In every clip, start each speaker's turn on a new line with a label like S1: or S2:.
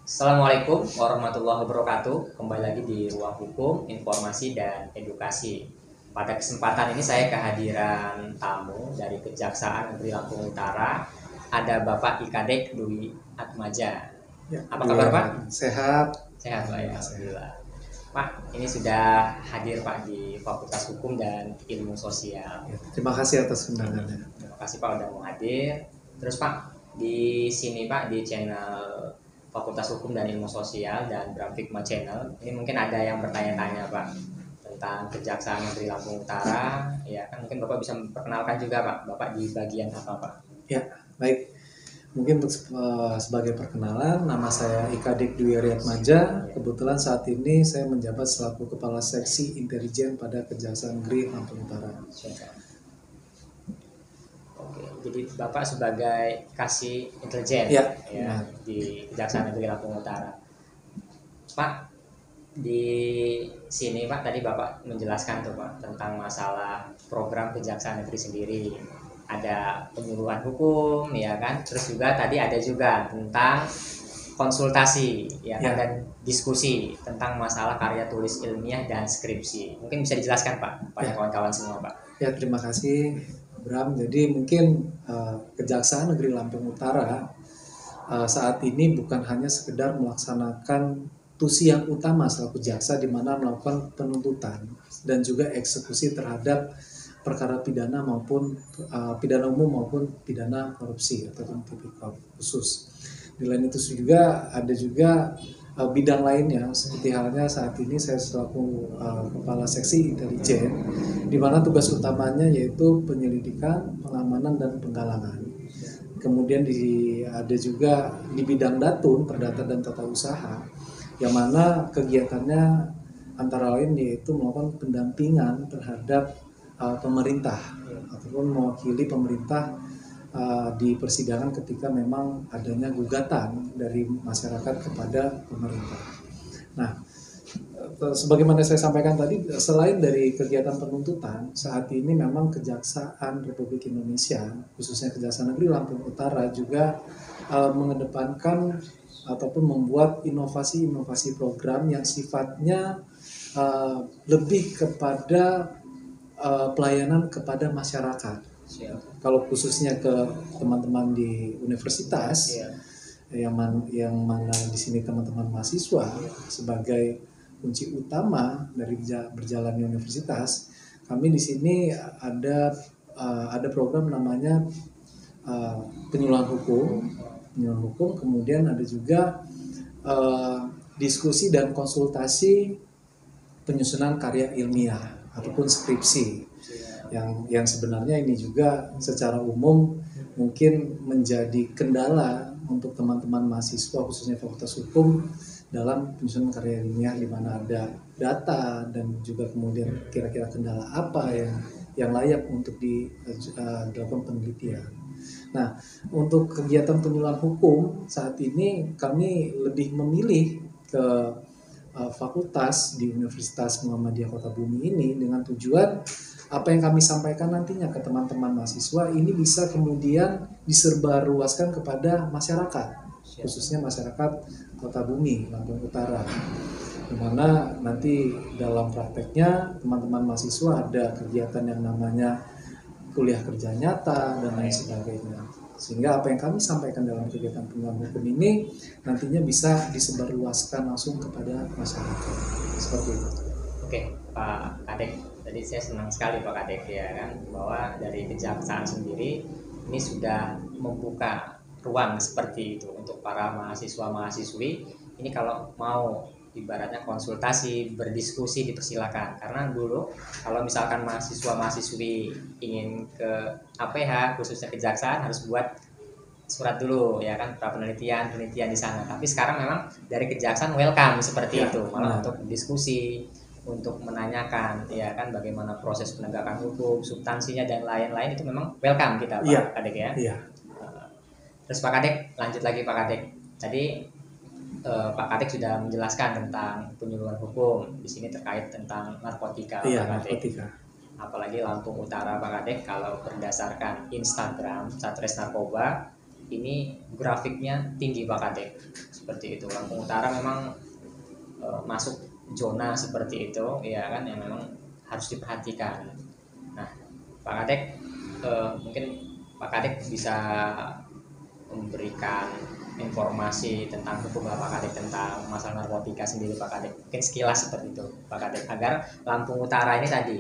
S1: Assalamualaikum warahmatullahi wabarakatuh. Kembali lagi di Ruang Hukum, Informasi, dan Edukasi. Pada kesempatan ini saya kehadiran tamu dari Kejaksaan Negeri Lampung Utara. Ada Bapak Ikadek Dwi Atmaja.
S2: Ya,
S1: Apa kabar Pak?
S2: Sehat.
S1: Sehat Pak ya, Alhamdulillah. Pak, ini sudah hadir Pak di Fakultas Hukum dan Ilmu Sosial.
S2: Ya, terima kasih atas undangannya.
S1: Terima kasih Pak udah mau hadir. Terus Pak, di sini Pak di channel Fakultas Hukum dan Ilmu Sosial dan Grafikma Channel, ini mungkin ada yang bertanya-tanya Pak tentang Kejaksaan Negeri Lampung Utara. Ya kan, mungkin Bapak bisa memperkenalkan juga Pak, Bapak di bagian apa Pak?
S2: Ya, baik. Mungkin sebagai perkenalan, nama saya Ikadek Dwi Atmaja. Kebetulan saat ini saya menjabat selaku Kepala Seksi Intelijen pada Kejaksaan Negeri Lampung Utara.
S1: Oke, jadi Bapak sebagai kasih intelijen
S2: ya,
S1: di Kejaksaan Negeri Lampung Utara. Pak, di sini Pak tadi Bapak menjelaskan tuh Pak tentang masalah program Kejaksaan Negeri sendiri. Ada penyuluhan hukum ya kan, terus juga tadi ada juga tentang konsultasi ya kan, dan diskusi tentang masalah karya tulis ilmiah dan skripsi. Mungkin bisa dijelaskan Pak pada kawan-kawan semua Pak.
S2: Ya, terima kasih Bram. Jadi mungkin Kejaksaan Negeri Lampung Utara saat ini bukan hanya sekedar melaksanakan tusi yang utama selaku jaksa, di mana melakukan penuntutan dan juga eksekusi terhadap perkara pidana maupun pidana umum maupun pidana korupsi atau tipikor khusus. Di lain itu juga ada juga bidang lainnya, seperti halnya saat ini saya selaku Kepala Seksi Intelijen, di mana tugas utamanya yaitu penyelidikan, pengamanan, dan penggalangan. Kemudian ada juga di bidang datun, perdata dan tata usaha, yang mana kegiatannya antara lain yaitu melakukan pendampingan terhadap pemerintah ataupun mewakili pemerintah di persidangan ketika memang adanya gugatan dari masyarakat kepada pemerintah. Nah, sebagaimana saya sampaikan tadi, selain dari kegiatan penuntutan, saat ini memang Kejaksaan Republik Indonesia, khususnya Kejaksaan Negeri Lampung Utara, juga mengedepankan ataupun membuat inovasi-inovasi program yang sifatnya lebih kepada pelayanan kepada masyarakat. Kalau khususnya ke teman-teman di universitas, yang mana di sini teman-teman mahasiswa sebagai kunci utama dari berjalannya universitas, kami di sini ada program namanya penyuluhan hukum, kemudian ada juga diskusi dan konsultasi penyusunan karya ilmiah ataupun skripsi, yang sebenarnya ini juga secara umum mungkin menjadi kendala untuk teman-teman mahasiswa khususnya Fakultas Hukum dalam penyusunan karya ilmiah, di mana ada data dan juga kemudian kira-kira kendala apa yang layak untuk dilakukan penelitian. Nah, untuk kegiatan penyuluhan hukum saat ini kami lebih memilih ke fakultas di Universitas Muhammadiyah Kota Bumi ini dengan tujuan apa yang kami sampaikan nantinya ke teman-teman mahasiswa ini bisa kemudian disebarluaskan kepada masyarakat, khususnya masyarakat Kota Bumi, Lampung Utara, di mana nanti dalam prakteknya teman-teman mahasiswa ada kegiatan yang namanya kuliah kerja nyata dan lain sebagainya, sehingga apa yang kami sampaikan dalam kegiatan penyuluhan hukum ini nantinya bisa disebarluaskan langsung kepada masyarakat, seperti itu.
S1: Oke, Pak Kadek, tadi saya senang sekali Pak Kadek ya kan, bahwa dari Kejaksaan sendiri ini sudah membuka ruang seperti itu untuk para mahasiswa-mahasiswi. Ini kalau mau ibaratnya konsultasi, berdiskusi dipersilakan. Karena dulu kalau misalkan mahasiswa-mahasiswi ingin ke APH khususnya Kejaksaan harus buat surat dulu ya kan, penelitian di sana. Tapi sekarang memang dari Kejaksaan welcome seperti itu, malah untuk diskusi, untuk menanyakan ya kan bagaimana proses penegakan hukum, substansinya dan lain-lain, itu memang welcome kita Pak Kadek ya. Terus Pak Kadek, lanjut lagi Pak Kadek. Tadi Pak Kadek sudah menjelaskan tentang penyuluhan hukum di sini terkait tentang narkotika.
S2: Narkotika.
S1: Apalagi Lampung Utara Pak Kadek, kalau berdasarkan Instagram Satres Narkoba ini grafiknya tinggi Pak Kadek. seperti itu. Lampung Utara memang masuk zona seperti itu ya kan, yang memang harus diperhatikan. Nah, Pak Kadek, mungkin Pak Kadek bisa memberikan informasi tentang hukum Pak Kadek tentang masalah narkotika sendiri Pak Kadek, mungkin sekilas seperti itu Pak Kadek, agar Lampung Utara ini tadi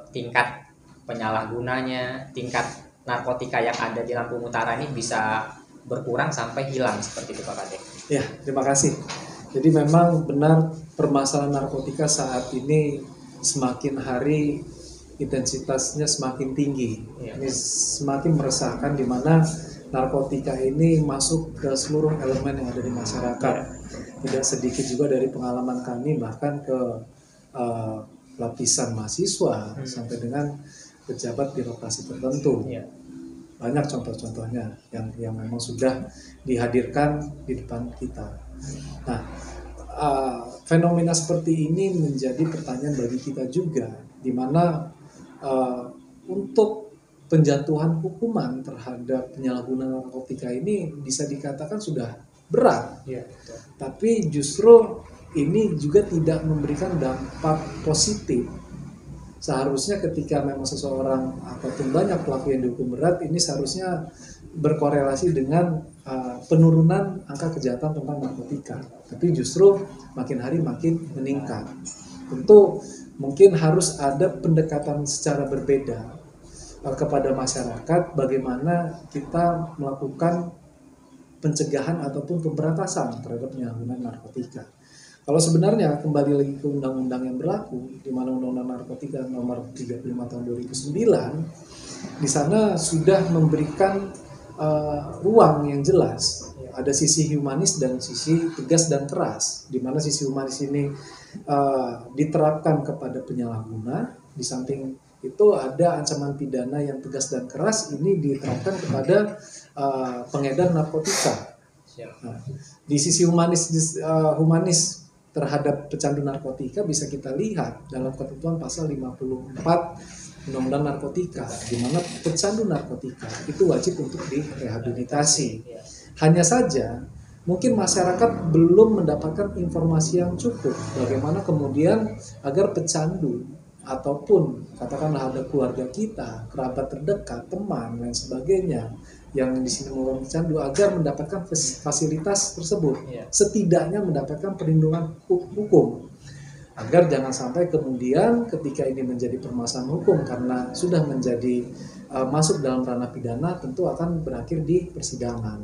S1: tingkat penyalahgunanya, tingkat narkotika yang ada di Lampung Utara ini bisa berkurang sampai hilang seperti itu Pak Kadek.
S2: Ya, terima kasih. Jadi memang benar permasalahan narkotika saat ini semakin hari intensitasnya semakin tinggi.
S1: Ya.
S2: Ini semakin meresahkan di mana narkotika ini masuk ke seluruh elemen yang ada di masyarakat. Tidak sedikit juga dari pengalaman kami bahkan ke lapisan mahasiswa sampai dengan pejabat birokrasi tertentu.
S1: Ya.
S2: Banyak contoh-contohnya yang memang sudah dihadirkan di depan kita. Nah, fenomena seperti ini menjadi pertanyaan bagi kita juga, di mana untuk penjatuhan hukuman terhadap penyalahgunaan narkotika ini bisa dikatakan sudah berat.
S1: Ya.
S2: Tapi justru ini juga tidak memberikan dampak positif. Seharusnya ketika memang seseorang ataupun banyak pelaku yang dihukum berat, ini seharusnya berkorelasi dengan penurunan angka kejahatan tentang narkotika. Tapi justru makin hari makin meningkat. Tentu mungkin harus ada pendekatan secara berbeda kepada masyarakat, bagaimana kita melakukan pencegahan ataupun pemberantasan terhadap penyalahgunaan narkotika. Kalau sebenarnya kembali lagi ke undang-undang yang berlaku, di mana Undang-Undang Narkotika Nomor 35 Tahun 2009, di sana sudah memberikan ruang yang jelas. Ada sisi humanis dan sisi tegas dan keras, di mana sisi humanis ini diterapkan kepada penyalahguna. Di samping itu ada ancaman pidana yang tegas dan keras, ini diterapkan kepada pengedar narkotika. Nah, di sisi humanis terhadap pecandu narkotika bisa kita lihat dalam ketentuan pasal 54 Undang-Undang Narkotika, di mana pecandu narkotika itu wajib untuk direhabilitasi. Hanya saja mungkin masyarakat belum mendapatkan informasi yang cukup bagaimana kemudian agar pecandu ataupun katakanlah ada keluarga kita, kerabat terdekat, teman dan sebagainya yang di sini merupakan pecandu agar mendapatkan fasilitas tersebut, setidaknya mendapatkan perlindungan hukum, agar jangan sampai kemudian ketika ini menjadi permasalahan hukum karena sudah menjadi masuk dalam ranah pidana, tentu akan berakhir di persidangan.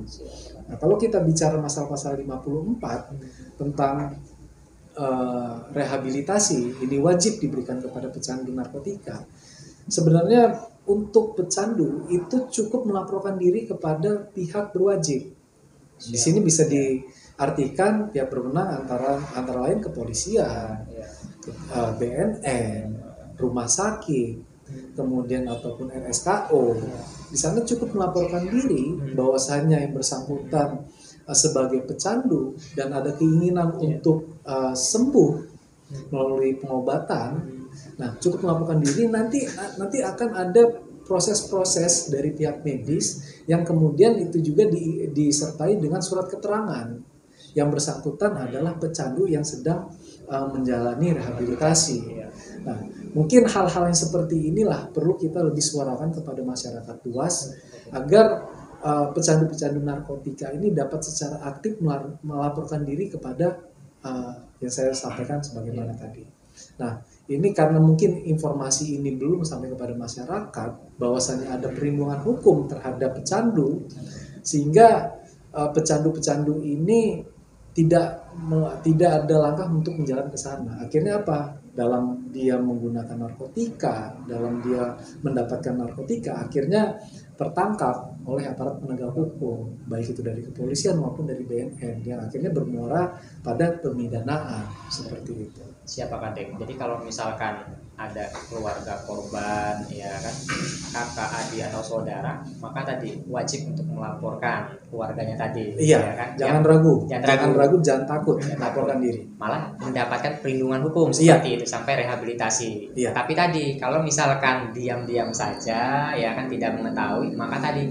S2: Nah, kalau kita bicara masalah pasal 54 tentang rehabilitasi, ini wajib diberikan kepada pecandu narkotika. Sebenarnya untuk pecandu itu cukup melaporkan diri kepada pihak berwajib. Di sini bisa diartikan pihak berwenang antara lain kepolisian, BNN, rumah sakit, kemudian ataupun RSKO. Di sana cukup melaporkan diri bahwasanya yang bersangkutan sebagai pecandu dan ada keinginan untuk sembuh melalui pengobatan. Nah, cukup melaporkan diri, nanti akan ada proses-proses dari pihak medis yang kemudian itu juga disertai dengan surat keterangan yang bersangkutan adalah pecandu yang sedang menjalani rehabilitasi. Nah, mungkin hal-hal yang seperti inilah perlu kita lebih suarakan kepada masyarakat luas agar pecandu-pecandu narkotika ini dapat secara aktif melaporkan diri kepada yang saya sampaikan sebagaimana tadi. Nah, ini karena mungkin informasi ini belum sampai kepada masyarakat bahwasannya ada perlindungan hukum terhadap pecandu, sehingga pecandu-pecandu ini tidak ada langkah untuk menjalan ke sana. Akhirnya apa? Dalam dia menggunakan narkotika, dalam dia mendapatkan narkotika, akhirnya tertangkap oleh aparat penegak hukum, baik itu dari kepolisian maupun dari BNN, yang akhirnya bermuara pada pemidanaan seperti itu.
S1: Siapa Kadek? Jadi kalau misalkan ada keluarga korban, ya kan, kakak, adik atau saudara, maka tadi wajib untuk melaporkan keluarganya tadi.
S2: Iya,
S1: ya kan?
S2: Jangan ragu, jangan takut, laporkan diri.
S1: Malah mendapatkan perlindungan hukum seperti itu sampai rehabilitasi.
S2: Iya.
S1: Tapi tadi kalau misalkan diam-diam saja, ya kan, tidak mengetahui, maka tadi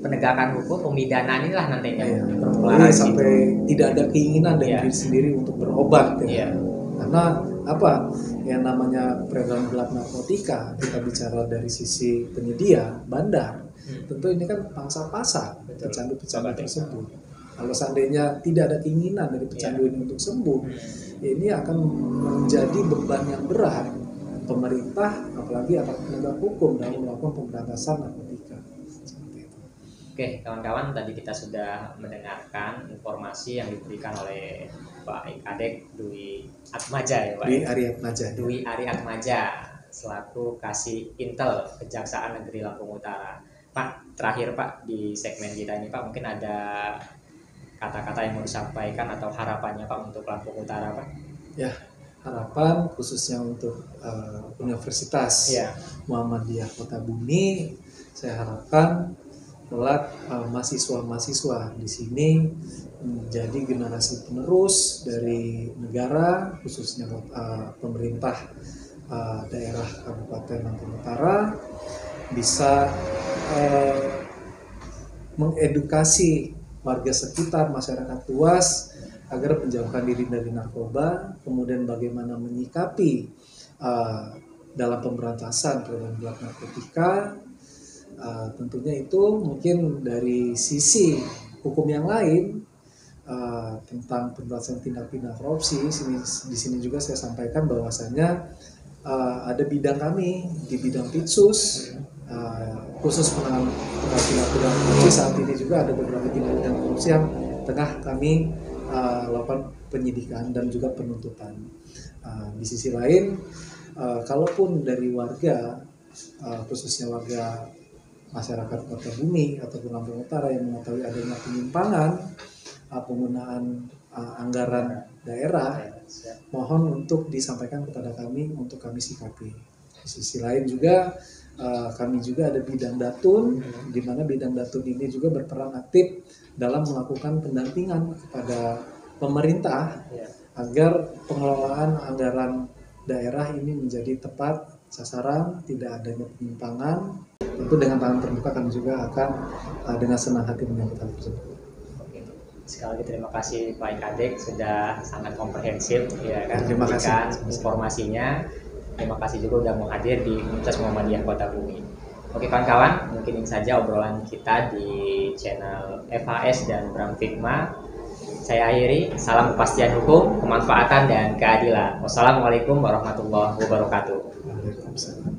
S1: penegakan hukum, pemidanaan inilah nantinya bermula
S2: Jadi
S1: lagi.
S2: sampai tidak ada keinginan dari
S1: Iya.
S2: diri sendiri untuk berobat ya.
S1: Iya.
S2: Karena apa? Yang namanya peredaran gelap narkotika, kita bicara dari sisi penyedia, bandar, tentu ini kan pangsa pasar
S1: Betul.
S2: pecandu-pecandu tersebut. Kalau seandainya tidak ada keinginan dari pecandu ini untuk sembuh, ini akan menjadi beban yang berat pemerintah, apalagi aparat penegak hukum dalam melakukan pemberantasan narkotika. Seperti itu.
S1: Oke, kawan-kawan, tadi kita sudah mendengarkan informasi yang diberikan oleh Pak Kadek Dwi Atmaja ya Pak.
S2: Dwi Ari Atmaja.
S1: Dwi Ari Atmaja selaku Kasih Intel Kejaksaan Negeri Lampung Utara. Pak, terakhir Pak di segmen kita ini Pak, mungkin ada kata-kata yang mau disampaikan atau harapannya Pak untuk Lampung Utara Pak?
S2: Ya, harapan khususnya untuk Universitas Muhammadiyah Kota Bumi, saya harapkan kelak mahasiswa-mahasiswa di sini menjadi generasi penerus dari negara, khususnya pemerintah daerah Kabupaten Lampung Utara, bisa mengedukasi warga sekitar, masyarakat luas agar menjauhkan diri dari narkoba, kemudian bagaimana menyikapi dalam pemberantasan peredaran gelap narkotika. Tentunya itu mungkin dari sisi hukum yang lain tentang pemberantasan tindak pidana korupsi. Di sini juga saya sampaikan bahwasanya ada bidang kami di bidang Pitsus, khusus penanganan tindak pidana korupsi. Saat ini juga ada beberapa tindak pidana korupsi yang tengah kami lakukan penyidikan dan juga penuntutan. Di sisi lain, kalaupun dari warga, khususnya warga masyarakat Kota Bumi atau Lampung Utara yang mengetahui adanya penyimpangan penggunaan anggaran daerah, mohon untuk disampaikan kepada kami untuk kami sikapi. Di sisi lain juga kami juga ada bidang datun, di mana bidang datun ini juga berperan aktif dalam melakukan pendampingan kepada pemerintah agar pengelolaan anggaran daerah ini menjadi tepat sasaran, tidak adanya penyimpangan. Tentu dengan tangan terbuka kami juga akan dengan senang hati menyambut hal tersebut.
S1: Sekali lagi terima kasih Pak Kadek sudah sangat komprehensif ya kan,
S2: Terima
S1: memberikan
S2: kasih
S1: informasinya. Terima kasih juga sudah mau hadir di Universitas Muhammadiyah Kota Bumi. Oke kawan-kawan, mungkin ini saja obrolan kita di channel FHS dan Bram Figma. Saya akhiri, salam kepastian hukum, kemanfaatan dan keadilan. Wassalamualaikum warahmatullahi wabarakatuh.
S2: Waalaikumsalam.